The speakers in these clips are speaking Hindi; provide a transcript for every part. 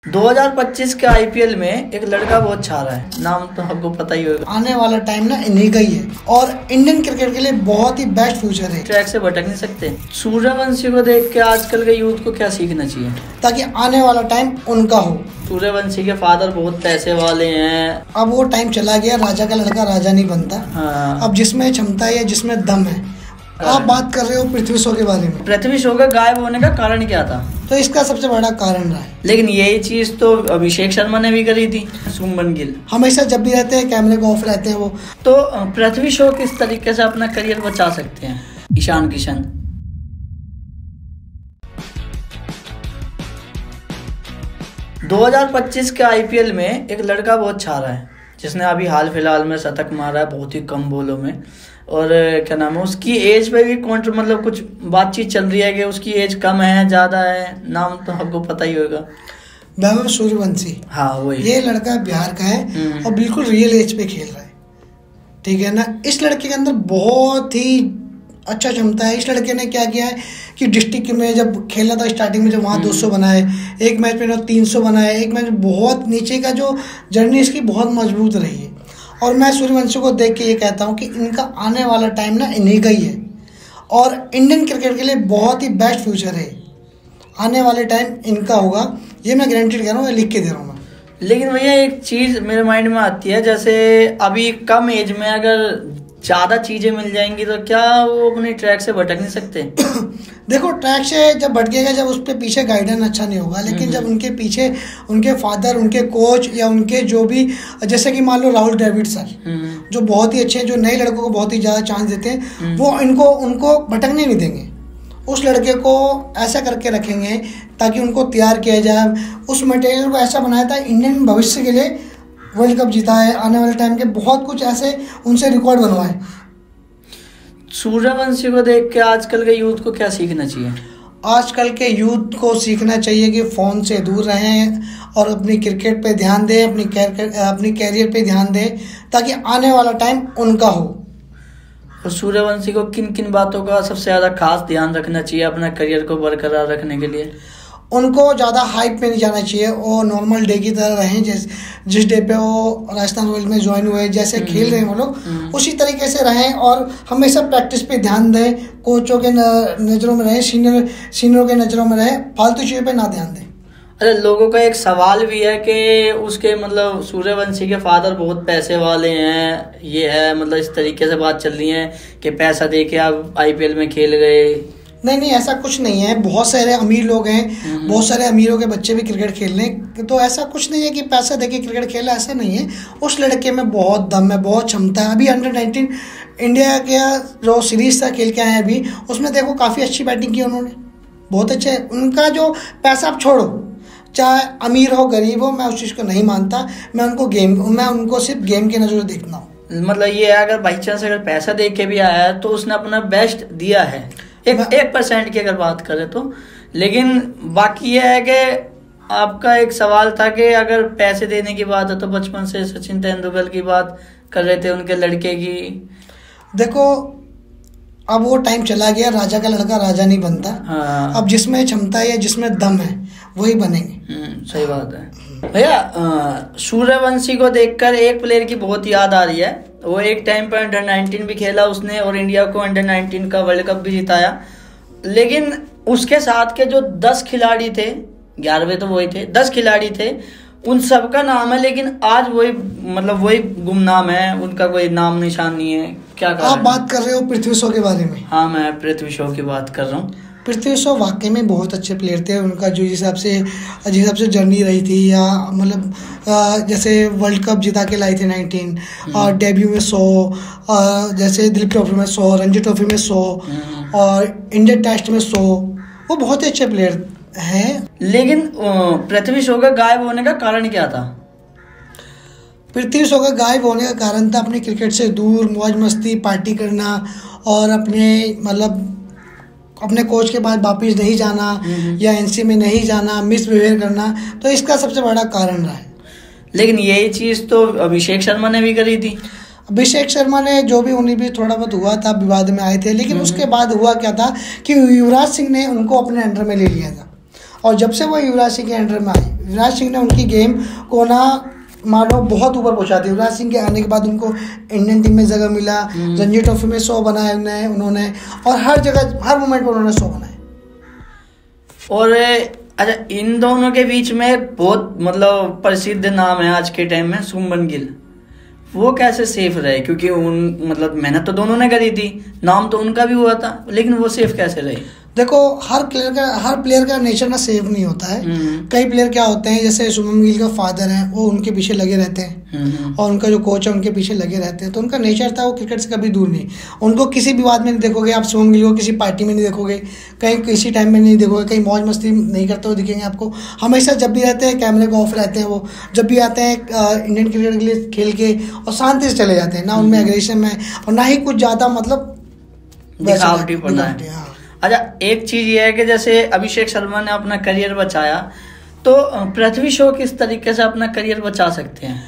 2025 के आईपीएल में एक लड़का बहुत छा रहा है, नाम तो आपको पता ही होगा। आने वाला टाइम ना इन्हीं का ही है और इंडियन क्रिकेट के लिए बहुत ही बेस्ट फ्यूचर है। ट्रैक से भटक नहीं सकते। सूर्यवंशी को देख के आजकल के यूथ को क्या सीखना चाहिए ताकि आने वाला टाइम उनका हो। सूर्यवंशी के फादर बहुत पैसे वाले हैं। अब वो टाइम चला गया, राजा का लड़का राजा नहीं बनता। हाँ। अब जिसमें क्षमता है, जिसमें दम है। आप बात कर रहे हो पृथ्वी शॉ के बारे में। पृथ्वी शॉ का गायब होने का कारण क्या था? तो इसका सबसे बड़ा कारण रहा है। लेकिन यही चीज तो अभिषेक शर्मा ने भी करी थी। शुभमन गिल हमेशा जब भी रहते हैं कैमरे को ऑफ रहते हैं वो। तो पृथ्वी शॉ किस तरीके से अपना करियर बचा सकते हैं? ईशान किशन 2025 के आईपीएल में एक लड़का बहुत छा रहा है, जिसने अभी हाल फिलहाल में शतक मारा है बहुत ही कम बॉलों में। और क्या नाम है, उसकी एज पे भी मतलब कुछ बातचीत चल रही है कि उसकी एज कम है ज़्यादा है। नाम तो आपको पता ही होगा, वैभव सूर्यवंशी। हाँ वही। ये लड़का बिहार का है और बिल्कुल रियल एज पे खेल रहा है, ठीक है ना। इस लड़के के अंदर बहुत ही अच्छा क्षमता है। इस लड़के ने क्या किया है कि डिस्ट्रिक्ट में जब खेलना था स्टार्टिंग में, जब वहाँ 200 बनाए, एक मैच में 300 बनाए, एक मैच बहुत नीचे का जो जर्नी इसकी बहुत मजबूत रही है। और मैं सूर्यवंशी को देख के ये कहता हूँ कि इनका आने वाला टाइम ना इन्हीं का ही है और इंडियन क्रिकेट के लिए बहुत ही बेस्ट फ्यूचर है। आने वाले टाइम इनका होगा, ये मैं गारंटेड कह रहा हूँ, लिख के दे रहा हूँ मैं। लेकिन भैया एक चीज़ मेरे माइंड में आती है, जैसे अभी कम एज में अगर ज़्यादा चीज़ें मिल जाएंगी तो क्या वो अपने ट्रैक से भटक नहीं सकते? देखो, ट्रैक से जब भटकेगा जब उस पर पीछे गाइडेंस अच्छा नहीं होगा। लेकिन जब उनके पीछे उनके फादर, उनके कोच या उनके जो भी, जैसे कि मान लो राहुल द्रविड़ सर, जो बहुत ही अच्छे हैं, जो नए लड़कों को बहुत ही ज़्यादा चांस देते हैं, वो उनको भटकने नहीं देंगे। उस लड़के को ऐसा करके रखेंगे ताकि उनको तैयार किया जाए, उस मटेरियल को ऐसा बनाया था इंडियन भविष्य के लिए वर्ल्ड कप जीता है, आने वाले टाइम के बहुत कुछ ऐसे उनसे रिकॉर्ड बनवाए। सूर्यवंशी को देख के आजकल के यूथ को क्या सीखना चाहिए? आजकल के यूथ को सीखना चाहिए कि फ़ोन से दूर रहें और अपनी क्रिकेट पे ध्यान दें, अपनी कैरियर पे ध्यान दें ताकि आने वाला टाइम उनका हो। और सूर्यवंशी को किन किन बातों का सबसे ज़्यादा खास ध्यान रखना चाहिए अपना करियर को बरकरार रखने के लिए? उनको ज़्यादा हाइप पे नहीं जाना चाहिए, वो नॉर्मल डे की तरह रहें। जिस डे पे वो राजस्थान रॉयल में ज्वाइन हुए, जैसे खेल रहे हैं वो लोग, उसी तरीके से रहें और हमेशा प्रैक्टिस पे ध्यान दें। कोचों के नज़रों में रहें, सीनियरों के नज़रों में रहें, फालतू चीज़ों पे ना ध्यान दें। अरे लोगों का एक सवाल भी है कि उसके मतलब सूर्यवंशी के फादर बहुत पैसे वाले हैं, ये है मतलब इस तरीके से बात चल रही है कि पैसा दे के आप आईपीएल में खेल गए। नहीं, ऐसा कुछ नहीं है। बहुत सारे अमीर लोग हैं, बहुत सारे अमीरों के बच्चे भी क्रिकेट खेल रहे हैं। तो ऐसा कुछ नहीं है कि पैसा देके क्रिकेट खेला, ऐसा नहीं है। उस लड़के में बहुत दम है, बहुत क्षमता है। अभी अंडर-19 इंडिया के जो सीरीज था खेल के आए हैं अभी, उसमें देखो काफ़ी अच्छी बैटिंग की उन्होंने, बहुत अच्छे। उनका जो पैसा आप छोड़ो, चाहे अमीर हो गरीब हो, मैं उस चीज़ को नहीं मानता। मैं उनको सिर्फ गेम के नज़र देखता हूँ। मतलब ये है, अगर बाई चांस अगर पैसा दे के भी आया है तो उसने अपना बेस्ट दिया है, 1% की अगर बात करें तो। लेकिन बाकी ये है कि आपका एक सवाल था कि अगर पैसे देने की बात है तो बचपन से सचिन तेंदुलकर की बात कर रहे थे, उनके लड़के की। देखो, अब वो टाइम चला गया, राजा का लड़का राजा नहीं बनता। हाँ। अब जिसमें क्षमता है, जिसमें दम है, वही बनेंगे। सही बात है भैया। सूर्यवंशी को देखकर एक प्लेयर की बहुत याद आ रही है। वो एक टाइम पर अंडर-19 भी खेला उसने और इंडिया को अंडर-19 का वर्ल्ड कप भी जिताया। लेकिन उसके साथ के जो 10 खिलाड़ी थे, 11वें तो वही थे, 10 खिलाड़ी थे, उन सबका नाम है, लेकिन आज वही गुमनाम है, उनका कोई नाम निशान नहीं है। क्या आप बात कर रहे हो पृथ्वी शॉ के बारे में? हाँ, मैं पृथ्वी शॉ की बात कर रहा हूँ। पृथ्वी शॉ वाकई में बहुत अच्छे प्लेयर थे। उनका जो जिस हिसाब से जर्नी रही थी, या मतलब जैसे वर्ल्ड कप जिता के लाई थी 19 और डेब्यू में 100, जैसे दिलीप ट्रॉफी में 100, रणजी ट्रॉफी में 100 और इंडियन टेस्ट में 100, वो बहुत ही अच्छे प्लेयर हैं। लेकिन पृथ्वी शॉ का गायब होने का कारण क्या था? पृथ्वी शॉ का गायब होने का कारण था अपने क्रिकेट से दूर, मौज मस्ती, पार्टी करना और अपने कोच के पास वापिस नहीं जाना या एनसी में नहीं जाना, मिसबिहेव करना। तो इसका सबसे बड़ा कारण रहा है। लेकिन यही चीज़ तो अभिषेक शर्मा ने भी करी थी। अभिषेक शर्मा ने जो भी, उन्हें भी थोड़ा बहुत हुआ था, विवाद में आए थे। लेकिन उसके बाद हुआ क्या था कि युवराज सिंह ने उनको अपने अंडर में ले लिया था और जब से वो युवराज सिंह के अंडर में आई, युवराज सिंह ने उनकी गेम को ना मानो बहुत ऊपर पहुंचा दिया। युवराज सिंह के आने के बाद उनको इंडियन टीम में जगह मिला, रणजी ट्रॉफी में 100 बनाए उन्होंने, और हर जगह हर मोमेंट पर उन्होंने 100 बनाए। और अच्छा, इन दोनों के बीच में बहुत मतलब प्रसिद्ध नाम है आज के टाइम में शुभमन गिल। वो कैसे सेफ रहे? क्योंकि उन मतलब मेहनत तो दोनों ने करी थी, नाम तो उनका भी हुआ था, लेकिन वो सेफ कैसे रहे? देखो, हर प्लेयर का नेचर ना सेफ नहीं होता है। कई प्लेयर क्या होते हैं, जैसे शुभमन गिल का फादर है, वो उनके पीछे लगे रहते हैं और उनका जो कोच है उनके पीछे लगे रहते हैं, तो उनका नेचर था वो क्रिकेट से कभी दूर नहीं। उनको किसी भी बात में नहीं देखोगे आप शुभमन गिल को, किसी पार्टी में नहीं देखोगे, कहीं किसी टाइम में नहीं देखोगे, कहीं मौज मस्ती नहीं करते हुए दिखेंगे आपको। हमेशा जब भी रहते हैं कैमरे को ऑफ रहते हैं, वो जब भी आते हैं इंडियन क्रिकेट के लिए खेल के और शांति से चले जाते हैं, ना उनमें एग्रेशन है और ना ही कुछ ज़्यादा मतलब दिखावटीपना है। अच्छा, एक चीज ये है कि जैसे अभिषेक शर्मा ने अपना करियर बचाया, तो पृथ्वी शॉ किस तरीके से अपना करियर बचा सकते हैं?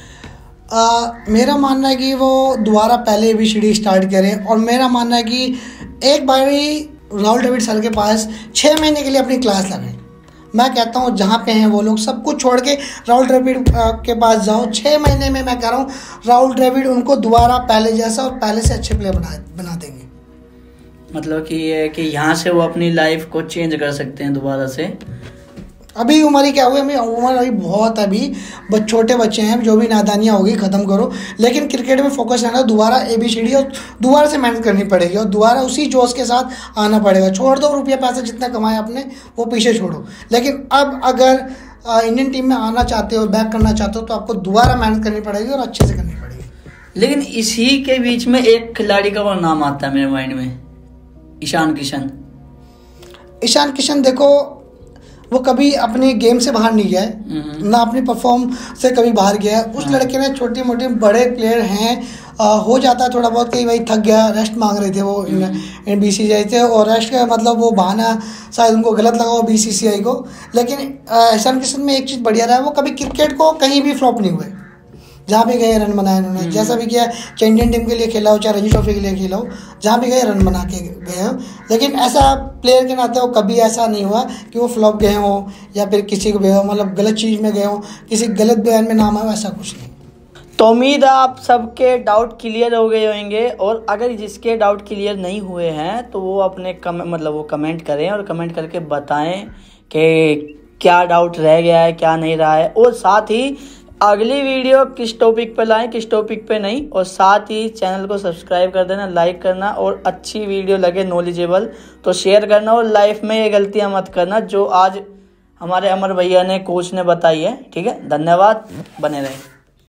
मेरा मानना है कि वो दोबारा पहले ABCD स्टार्ट करें, और मेरा मानना है कि एक बारी राहुल द्रविड़ सर के पास 6 महीने के लिए अपनी क्लास लगाएं। मैं कहता हूँ जहाँ पे हैं वो लोग सब कुछ छोड़ के राहुल द्रविड़ के पास जाओ। 6 महीने में मैं कह रहा हूँ राहुल द्रविड़ उनको दोबारा पहले जैसा और पहले से अच्छे प्लेयर बना देंगे। मतलब कि ये कि यहाँ से वो अपनी लाइफ को चेंज कर सकते हैं दोबारा से। अभी उम्र ही क्या हुई, उम्र अभी बहुत, अभी छोटे बच्चे हैं, जो भी नादानियाँ होगी ख़त्म करो, लेकिन क्रिकेट में फोकस रहना, दोबारा ABCD और दोबारा से मेहनत करनी पड़ेगी और दोबारा उसी जोश के साथ आना पड़ेगा। छोड़ दो रुपया पैसा जितना कमाए आपने वो पीछे छोड़ो, लेकिन अब अगर इंडियन टीम में आना चाहते हो, बैक करना चाहते हो, तो आपको दोबारा मेहनत करनी पड़ेगी और अच्छे से करनी पड़ेगी। लेकिन इसी के बीच में एक खिलाड़ी का और नाम आता है मेरे माइंड में, ईशान किशन। देखो, वो कभी अपनी गेम से बाहर नहीं गया है, ना अपनी परफॉर्म से कभी बाहर गया है। उस लड़के ने छोटे मोटे बड़े प्लेयर हैं, हो जाता है थोड़ा बहुत, कहीं भाई थक गया, रेस्ट मांग रहे थे वो BCCI थे, और रेस्ट का मतलब वो बहाना शायद उनको गलत लगा हो BCCI को। लेकिन ईशान किशन में एक चीज़ बढ़िया रहा है, वो कभी क्रिकेट को कहीं भी फ्लॉप नहीं हुए। जहाँ भी गए रन बनाए उन्होंने, जैसा भी किया, चाहे इंडियन टीम के लिए खेला हो, चाहे रणजी ट्रॉफी के लिए खेला हो, जहाँ भी गए रन बना के गए हो। लेकिन ऐसा प्लेयर के नाते वो कभी ऐसा नहीं हुआ कि वो फ्लॉप गए हों या फिर किसी को मतलब गलत चीज़ में गए हों, किसी गलत बयान में नाम आया, ऐसा कुछ नहीं। तो उम्मीद है आप सबके डाउट क्लियर हो गए होंगे, और अगर जिसके डाउट क्लियर नहीं हुए हैं तो वो अपने वो कमेंट करें और कमेंट करके बताएं कि क्या डाउट रह गया है, क्या नहीं रहा है, और साथ ही अगली वीडियो किस टॉपिक पे लाएं, किस टॉपिक पे नहीं, और साथ ही चैनल को सब्सक्राइब कर देना, लाइक करना, और अच्छी वीडियो लगे नॉलेजेबल तो शेयर करना, और लाइफ में ये गलतियां मत करना जो आज हमारे अमर भैया ने, कोच ने बताई है। ठीक है, धन्यवाद, बने रहें।